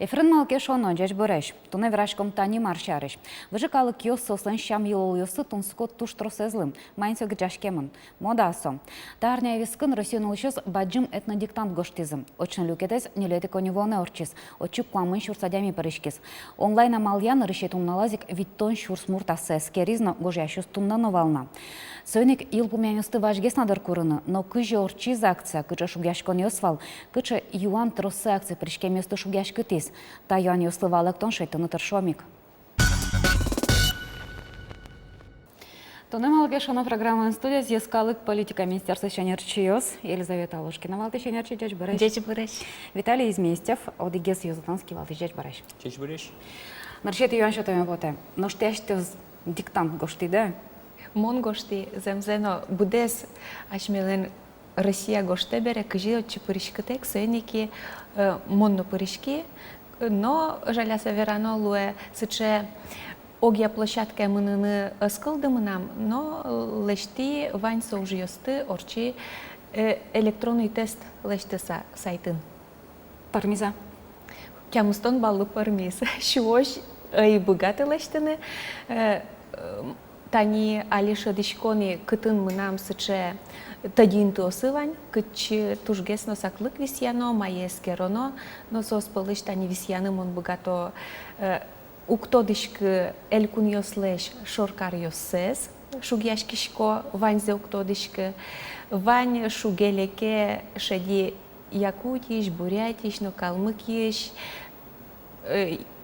Ефрен малке шоно джеч бореш, туне врашком тани маршареш. Выжикалы киос сослен щам елол йосы тунскот туш тросезлым, майнсо гджашкемын. Модасо. Тарня вискын Россиян улшос баджим этнодиктант гоштизм. Очень люкетес нелеты коневоне орчис. Очук кламын шурсадями парышкис. Онлайн амальян решетум налазик виттон шурсмурта сескеризно гожящус тумнано волна. Сойник ил пумянюсты важгес надыр курыны, но кыжы орчиз акция, кыжы шугяшкон йосвал, кыжы юан тросы акция пришкеместы шугяшкы тис, та юан йослывал эктон шейтыны тыршомик. Тонем алгешона программа студия з'яскалык политика Министерства Шенерчиос, Елизавета Алушкина, Валты Шенерчи, Джеч Бараш. Джеч Бараш. Виталий Изместьев, Одигес Юзатанский, Валты Джеч Бараш. Джеч Бараш. Наршет юан шотами боте, но штящите диктант гошти, да? Мон гошти земзено будес ашмелен Россия гоште бере кажи от чепуришкатек сойники монно пуришки, но жаляса верано луе сыче огия площадка мыныны скылдымынам, но лешти вань соужиосты орчи электронный тест лешти сайтын. Пармиза. Кямустон баллы пармиз. Шуош и богаты лештыны. Тани алиша дишкони кытын мынам сыче тадин тосывань, кычы тужгесно саклык висьяно, маескероно, но соспалыш тани висьяны мон богато уктодишк элькун йослеш шоркар йосес, шугяшкишко ваньзе уктодишк, вань шугелеке шеди Якутиш, Бурятиш, но Калмыкиш,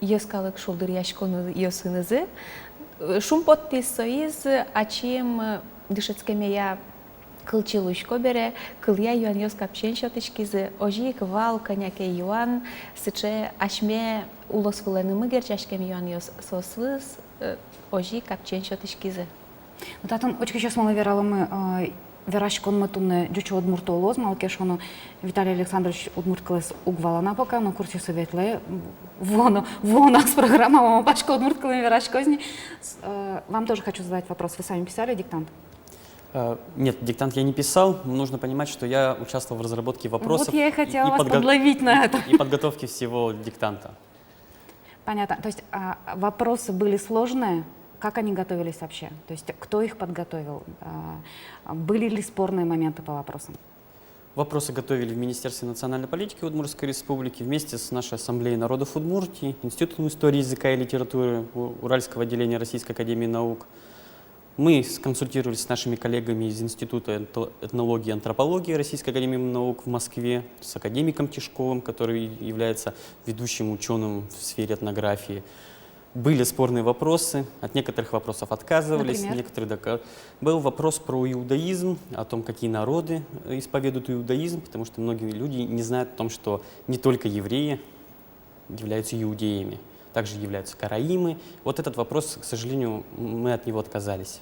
йоскалык шулдыр яшконы йосынызы. Шумпотти соиз, ачим дышецкеме я кылчилушко бере, кылья юан йос капчен шотышкизы, ожи квал коняке юан, сыче ашме улос фыленымы герчашкем юан йос сослыз, ожи капчен шотышкизы. Вот это очень сейчас мало вераломы верашкон мы туне дючо удмуртолоз, малкешоно Виталий Александрович удмурткалес угвалана пока на курсе советле вона с программа мама пашка удмурткале верашкозни. Вам тоже хочу задать вопрос. Вы сами писали диктант? Нет, диктант я не писал. Нужно понимать, что я участвовал в разработке вопросов. Вот я и хотела вас подловить на это. И подготовке всего диктанта. Понятно. То есть вопросы были сложные. Как они готовились вообще? То есть кто их подготовил? Были ли спорные моменты по вопросам? Вопросы готовили в Министерстве национальной политики Удмуртской республики вместе с нашей Ассамблеей народов Удмуртии, Институтом истории языка и литературы Уральского отделения Российской академии наук. Мы консультировались с нашими коллегами из Института этнологии и антропологии Российской академии наук в Москве, с академиком Тишковым, который является ведущим ученым в сфере этнографии. Были спорные вопросы, от некоторых вопросов отказывались, некоторые был вопрос про иудаизм, о том, какие народы исповедуют иудаизм, потому что многие люди не знают о том, что не только евреи являются иудеями, также являются караимы. Вот этот вопрос, к сожалению, мы от него отказались.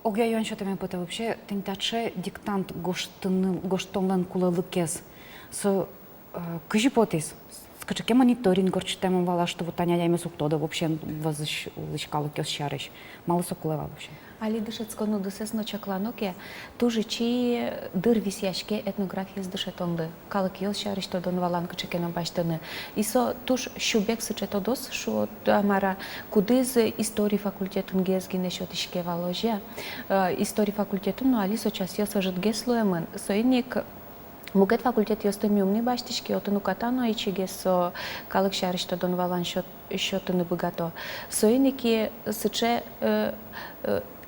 Огя Юан шотами пота вообще тентаче диктант гоштонлен кулалыкес со кыжипотис. Скажи, мониторинг горчитему вала, что вот Таня яме суктода вообще возлышкало кёс шарыш. Мало сокулева вообще. Али дышецко ну дысесно чакланоке, тужи чи дыр висяшке этнография сдышетонды. Калык ёс шарыш то дон валан кычекена баштыны. Исо туж шубек сычетодос, шо амара кудыз истории факультетун гезгине шотишке валожя. Истории факультетун, ну али сочас ёс ожит геслуемын. Соиник Мугет факультет ёсты умный баштишки, отыну катано и чигесо калык шарышто дон валан шотыны богато. Соиники сыче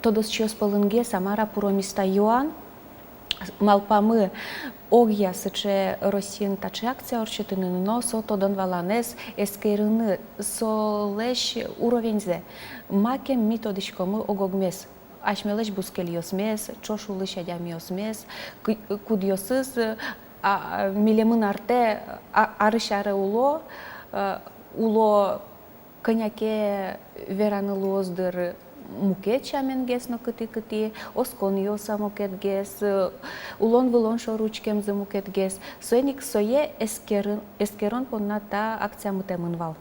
тодос чиос полынге самара пуромиста юан, малпамы огья сыче Россиян тачи акция орчетыны, но со то дон валанес эскерыны солеш уровензе. Маке методичкомы огогмес. Ашмелеш бускелиос мес, чошулыш адямиос мес, кудиосыз милемын арте арышары уло коняке веранылоздыр мукет чаменгесно кыти-кыти, оскон йоса мукетгес, улон-вылон шоручкем за мукетгес, соеник сое эскерон понната акция мутемынвал.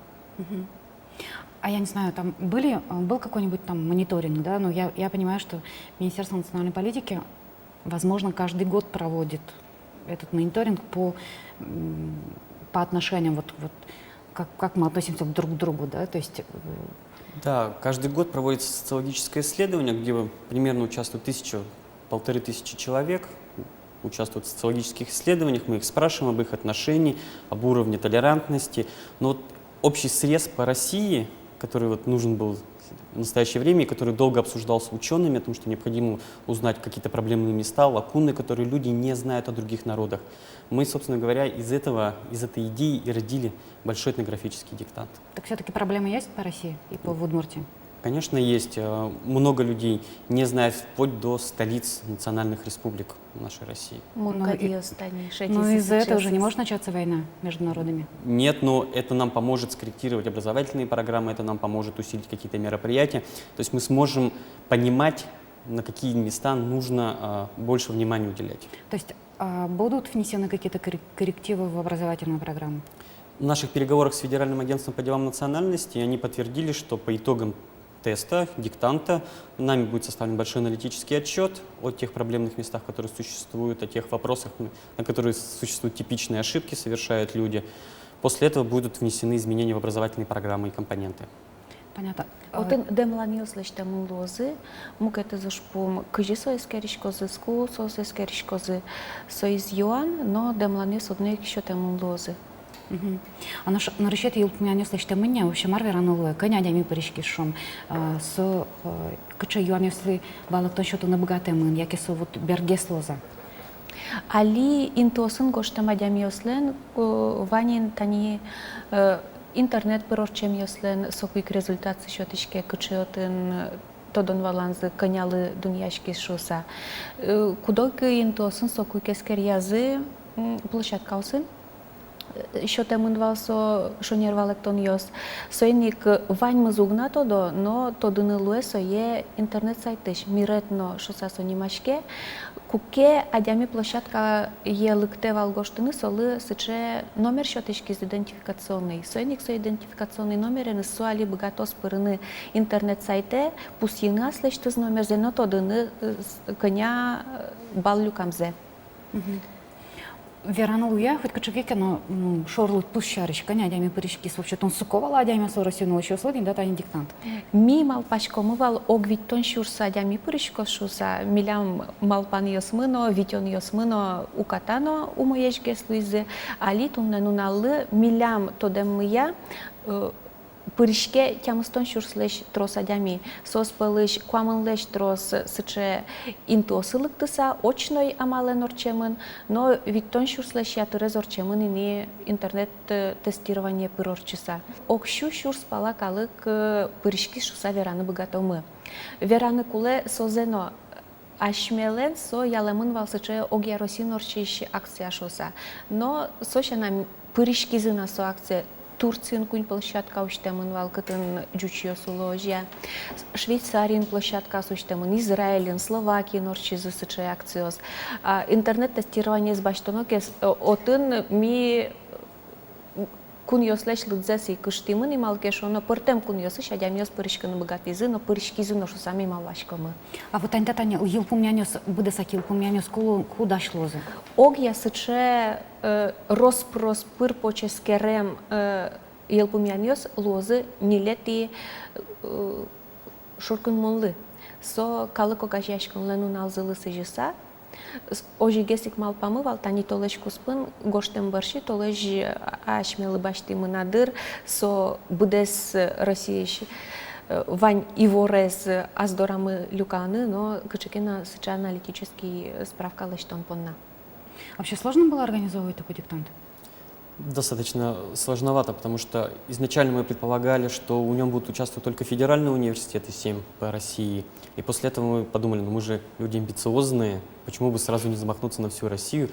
А я не знаю, там был какой-нибудь там мониторинг, да? Но я понимаю, что Министерство национальной политики, возможно, каждый год проводит этот мониторинг по по отношениям, как мы относимся друг к другу, да, то есть Да, каждый год проводится социологическое исследование, где примерно участвуют 1500 человек, участвуют в социологических исследованиях, мы их спрашиваем об их отношении, об уровне толерантности. Но вот общий срез по России, который вот нужен был в настоящее время, и который долго обсуждался учеными, о том, что необходимо узнать какие-то проблемные места, лакуны, которые люди не знают о других народах. Мы, собственно говоря, из этой идеи и родили большой этнографический диктант. так все-таки проблемы есть по России и по Удмуртии? Конечно, есть. Много людей не знают вплоть до столиц национальных республик нашей России. Но из-за этого уже не может начаться война между народами? Нет, но это нам поможет скорректировать образовательные программы, это нам поможет усилить какие-то мероприятия. То есть мы сможем понимать, на какие места нужно больше внимания уделять. То есть будут внесены какие-то коррективы в образовательную программу? В наших переговорах с Федеральным агентством по делам национальности они подтвердили, что по итогам теста, диктанта, нами будет составлен большой аналитический отчет о тех проблемных местах, которые существуют, о тех вопросах, на которые существуют типичные ошибки, совершают люди. После этого будут внесены изменения в образовательные программы и компоненты. Понятно. Отын демланиос лиште мулозы, мукете зашпум кыжи соискериш козы, ску соискериш козы соиз юан, но демланиос одной еще те мулозы. Ано ж нарушет елпмянес лиште меня вообще марверанулы, конядями парички шум, с кыча юанесли балок то что-то набогатый мын, яки со вот бергеслоза. Али интосын гоштамадямиослен, ванин тани интернет пырорчемиослен, сокуик результат счеточке кычиотын тодон валанзы конялы дуньяшки шуса. Кудойки интосын сокуик эскер язы площадкаусын. Еще там инвалсо шонервалек тон йос. Соеник вань мазугна тодо, но тодыны луэсо е интернет сайтыш миретно шоса сонимашке. Куке адями площадка е лыкте валгоштыны солы сыче номер счетышки идентификационный. Соеник со идентификационный номер со али богатос пырыны интернет сайте пусьины аслештыз номер зено тодыны коня баллюкамзе. Веранул я, хоть качевеке, но шорлут пущарищ, конядями парички, вообще тон суковала адями соросину еще слодин, да, тани диктант. Ми малпачко мывал огвит тон шурса адями паричко шуса, милям малпан йосмыно, витен йосмыно укатано умоешге слуизе, али тумнануналы милям тодеммыя, Пырышке тямыстон шурслеш трос адями, соспалыш куамынлеш трос сыче интосылыктыса, очной амален орчемын, но виттон шурслеш ятырез орчемын ини интернет тестирование пырорчыса. Окшу шурс пала калык пырышки шуса вераны богатомы. Вераны куле созено ашмелен со ялемын валсыче огяросин орчиш акция шоса. Но сошена пырышки зына со акция Турциян кунь площадка уштемын валкытын жучьёсу ложья, Швейцариян площадка уштемын, Израилен, Словакиян орчизы сычы акциос. Интернет-тестирование с баштонокес отын ми кун йослеш лыдзеси кыштимын ималкеш, но пыртем кун йосыш адям йос пырышканы богатизы, но пырышкизы ношу сами малашкамы. А вот ань татань елпумянёс, будесак елпумянёс куда шлозы? Огья сыче роспрос пыр поческерем елпумянёс лозы нилети шуркын монлы. Со калыко гажяшкын ленун алзылы сыжыса, Ожи гесик малпамы валтани толеш куспын, гоштем барши толеш ашмелы башти мынадыр, со будес Россиеш вань иворез аздорамы люканы, но кычекена сыча аналитический справка лештон понна. Вообще сложно было организовывать такой диктант? Достаточно сложновато, потому что изначально мы предполагали, что в нем будут участвовать только федеральные университеты, 7 по России. И после этого мы подумали, ну мы же люди амбициозные, почему бы сразу не замахнуться на всю Россию?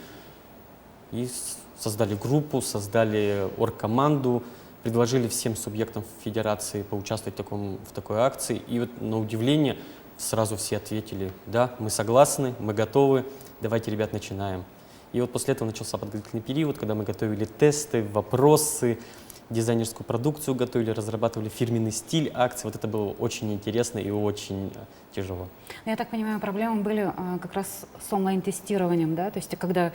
И создали группу, создали оргкоманду, предложили всем субъектам федерации поучаствовать в такой акции. И вот на удивление сразу все ответили, да, мы согласны, мы готовы, давайте, ребят, начинаем. И вот после этого начался подготовительный период, когда мы готовили тесты, вопросы, дизайнерскую продукцию готовили, разрабатывали фирменный стиль акций. Вот это было очень интересно и очень тяжело. Я так понимаю, проблемы были как раз с онлайн-тестированием, да? То есть когда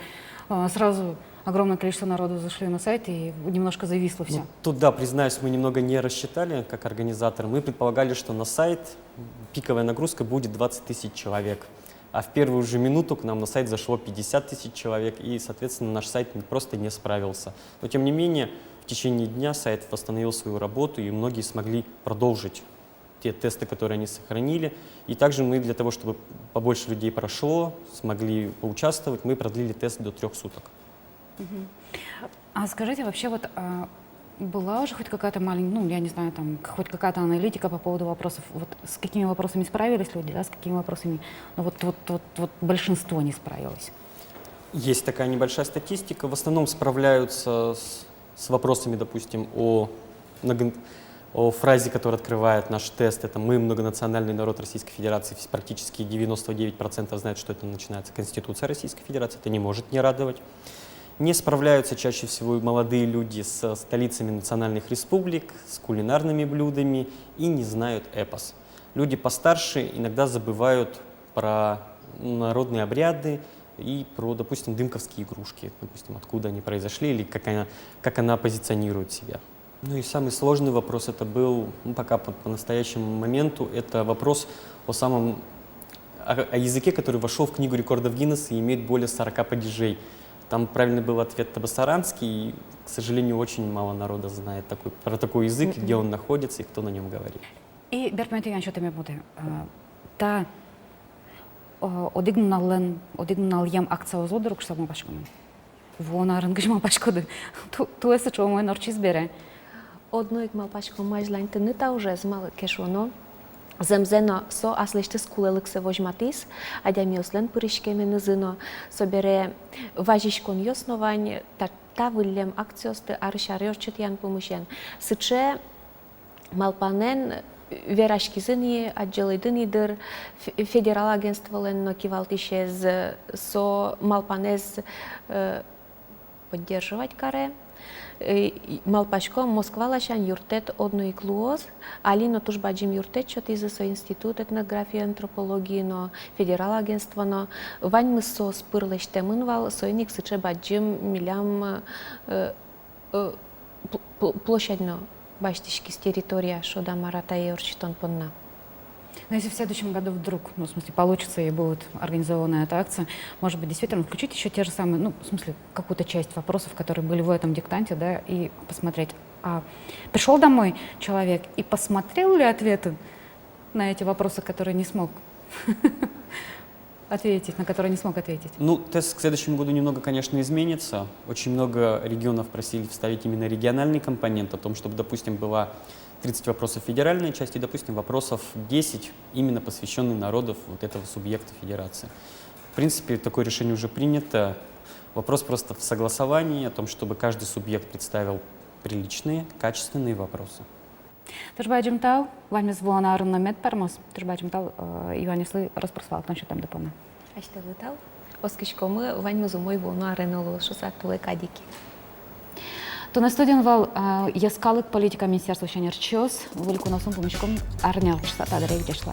сразу огромное количество народу зашли на сайт и немножко зависло все. Ну, тут, да, признаюсь, мы немного не рассчитали, как организаторы. Мы предполагали, что на сайт пиковая нагрузка будет 20 тысяч человек. А в первую же минуту к нам на сайт зашло 50 тысяч человек, и, соответственно, наш сайт просто не справился. Но, тем не менее, в течение дня сайт восстановил свою работу, и многие смогли продолжить те тесты, которые они сохранили. И также мы для того, чтобы побольше людей прошло, смогли поучаствовать, мы продлили тест до 3 суток. А скажите, вообще вот была уже хоть какая-то маленькая, ну, я не знаю, там, хоть какая-то аналитика по поводу вопросов, вот с какими вопросами справились люди, да, с какими вопросами, ну, вот большинство не справилось? Есть такая небольшая статистика. В основном справляются с вопросами, допустим, о фразе, которая открывает наш тест. Это «Мы многонациональный народ Российской Федерации». Практически 99% знают, что это начинается Конституция Российской Федерации. Это не может не радовать. Не справляются чаще всего молодые люди с столицами национальных республик, с кулинарными блюдами и не знают эпос. Люди постарше иногда забывают про народные обряды и про, допустим, дымковские игрушки, допустим, откуда они произошли или как она позиционирует себя. Ну и самый сложный вопрос это был, ну, пока по настоящему моменту, это вопрос о языке, который вошел в книгу рекордов Гиннесса и имеет более 40 падежей. Там правильный был ответ табасаранский, и, к сожалению, очень мало народа знает про такой язык, где он находится и кто на нем говорит. И Беркмет Иван, что-то мне будет. Та одигнал ем акция озодорок, что мы пашкаем. Вон арангажма пашкоды. Туеса чего мой норчиз бере. Одно ик мал пачко майжлайн тыныта уже змал кешоно. Земзено со аслиште скулелик се вожматис, адя миослен пыришкеме нызыно, собере важишкон йосновань, та вылем акциосты арышарёрчет ян помышен. Сыче малпанен верашкизыни отделыдынидыр федерал агентстволен нокивалтишез со малпанез поддерживать каре. Малпашко Москвалашан юртет одно клуоз, алино туж баджим юртет, что ты за свой институт этнографии, антропологии, но федерал агентство, но вань мы со спырлеш темынвал, сойник сыче баджим милям площадно баштишки с территория, что да марата и орчитон понна. Но если в следующем году вдруг, ну, в смысле, получится и будет организована эта акция, может быть, действительно включить еще те же самые, ну, в смысле, какую-то часть вопросов, которые были в этом диктанте, да, и посмотреть, пришел домой человек и посмотрел ли ответы на эти вопросы, которые не смог ответить, на которые не смог ответить? Ну, тест к следующему году немного, конечно, изменится. Очень много регионов просили вставить именно региональный компонент о том, чтобы, допустим, была 30 вопросов федеральной части, допустим, вопросов 10, именно посвященных народов вот этого субъекта федерации. В принципе, такое решение уже принято. Вопрос просто в согласовании, о том, чтобы каждый субъект представил приличные, качественные вопросы. Тышбайджим тау, вами звона арынна мед пармос, тышбайджим тау, Иванеслы распросвал, насчет там допомна. А что вы тал? Оскишко мы вань мы зумой вону аренолу шусатулы кадики. То на студен вал яскалык политика Министерства Шенерчос, великоносом помощком арнял часа тадарей где шла.